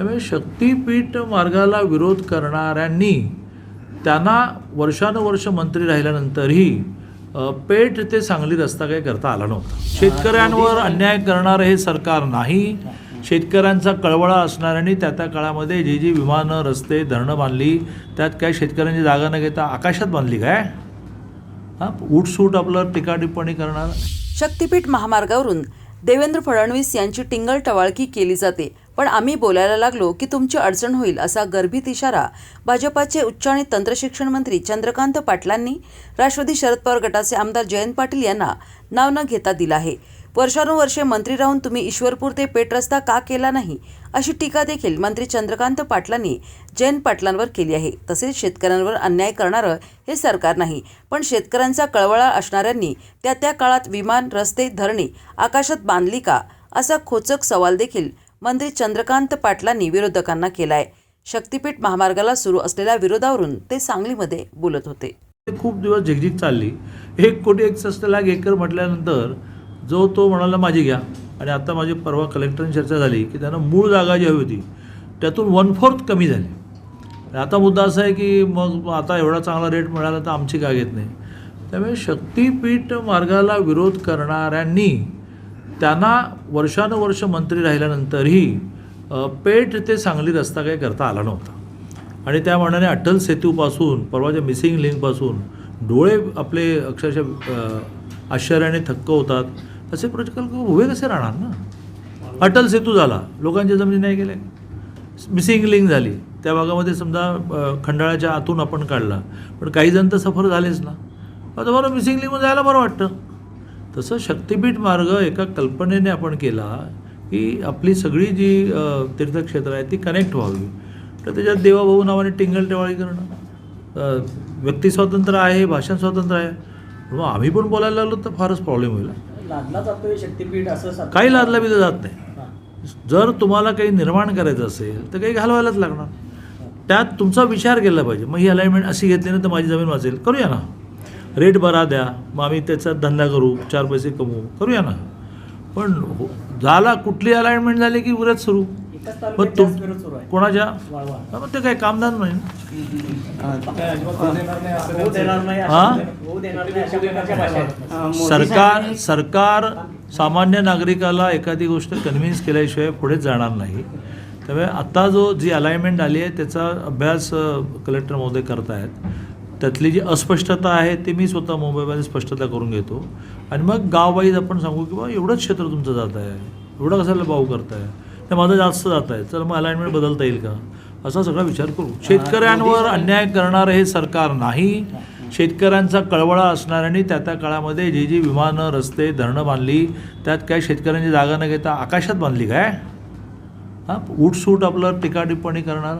त्यामुळे शक्तीपीठ मार्गाला विरोध करणाऱ्यांनी त्यांना वर्षानुवर्ष मंत्री राहिल्यानंतरही पेठ ते सांगली रस्ता काही करता आला नव्हता. शेतकऱ्यांवर अन्याय करणारं हे सरकार नाही. शेतकऱ्यांचा कळवळा असणाऱ्यांनी त्या काळामध्ये जी विमानं, रस्ते, धरणं बांधली, त्यात काय शेतकऱ्यांची जागा न घेता आकाशात बांधली काय? उठसूट आपलं टीका टिप्पणी करणार. शक्तीपीठ महामार्गावरून देवेंद्र फडणवीस यांची टिंगल-टवाळकी केली जाते, पण आम्ही बोलायला लागलो की तुमची अडचण होईल असा गर्भित इशारा भाजपाचे उच्च आणि तंत्रशिक्षण मंत्री चंद्रकांत पाटलांनी राष्ट्रवादी शरद पवार गटाचे आमदार जयंत पाटील यांना नाव न घेता दिला आहे. वर्षानुवर्षे मंत्री राहून तुम्ही ईश्वरपूर ते पेठ रस्ता का केला नाही अशी टीका देखील मंत्री चंद्रकांत पाटलांनी जयंत पाटलांवर केली आहे. तसेच शेतकऱ्यांवर अन्याय करणारं हे सरकार नाही, पण शेतकऱ्यांचा कळवळा असणाऱ्यांनी त्या काळात विमान, रस्ते, धरणे आकाशात बांधली का असा खोचक सवाल देखील मंत्री चंद्रकांत पाटलांनी विरोधकांना केला आहे. शक्तीपीठ महामार्गाला सुरू असलेल्या विरोधावरून ते सांगलीमध्ये बोलत होते. खूप दिवस झिकझिक चालली. 1,61,61 लाख एकर म्हटल्यानंतर जो तो म्हणाला माझी घ्या, आणि आता माझी परवा कलेक्टरने चर्चा झाली की त्यांना मूळ जागा जी हवी होती त्यातून 1/4 कमी झाली. आता मुद्दा असा आहे की मग आता एवढा चांगला रेट मिळाला तर आमची का घेत नाही. त्यामुळे शक्तीपीठ मार्गाला विरोध करणाऱ्यांनी त्यांना वर्षानुवर्ष मंत्री राहिल्यानंतरही पेठ ते सांगली रस्ता काही करता आला नव्हता. आणि त्या मानाने अटल सेतूपासून परवाच्या मिसिंग लिंकपासून डोळे आपले अक्षरशः आश्चर्याने थक्क होतात. असे प्रकल्प उभे कसे राहणार ना? अटल सेतू झाला, लोकांच्या जमिनी नाही गेल्या. मिसिंग लिंक झाली, त्या भागामध्ये समजा खंडाळ्याच्या आतून आपण काढला, पण काही जण तर सफर झालेच ना. आता बरं मिसिंग लिंकमध्ये जायला बरं वाटतं. तसं शक्तीपीठ मार्ग एका कल्पनेने आपण केला की आपली सगळी जी तीर्थक्षेत्र आहे ती कनेक्ट व्हावी. तर त्याच्यात देवाभाऊ नावाने टिंगल-टवाळी करणं, व्यक्ती स्वातंत्र्य आहे, भाषण स्वातंत्र्य आहे, मग आम्ही पण बोलायला लागलो तर फारच प्रॉब्लेम होईल. लादला जातोय शक्तीपीठ असं काही लादला बिदला जात नाही. जर तुम्हाला काही निर्माण करायचं असेल तर काही घालवायलाच लागणार. त्यात तुमचा विचार केला पाहिजे. मग ही अलाइनमेंट अशी घेतली ना तर माझी जमीन वाचेल, करूया ना. रेट बरा द्या, मग आम्ही त्याचा धंदा करू, 4 पैसे कमवू, करूया ना. पण झाला कुठली अलाइनमेंट झाली की उद्याच सुरू. मग कोणाच्या मग ते काही कामदार नाही. सरकार सामान्य नागरिकाला एखादी गोष्ट कन्व्हिन्स केल्याशिवाय पुढे जाणार नाही. त्यामुळे आता जी अलाइनमेंट आली आहे त्याचा अभ्यास कलेक्टर महोदय करतायत. त्यातली जी अस्पष्टता आहे ती मी स्वतः मुंबईमध्ये स्पष्टता करून घेतो, आणि मग गाववाईज आपण सांगू की बाबा एवढंच क्षेत्र तुमचं जात आहे, एवढं कशाला भाऊ करताय, तर माझं जास्त जात आहे, चल मग अलाइनमेंट बदलता येईल का, असा सगळा विचार करू. शेतकऱ्यांवर अन्याय करणारं हे सरकार नाही. शेतकऱ्यांचा कळवळा असणाऱ्यांनी त्या काळामध्ये जी विमानं, रस्ते, धरणं बांधली, त्यात काय शेतकऱ्यांची जागा न घेता आकाशात बांधली काय? उठसूट आपलं टीका टिप्पणी करणार.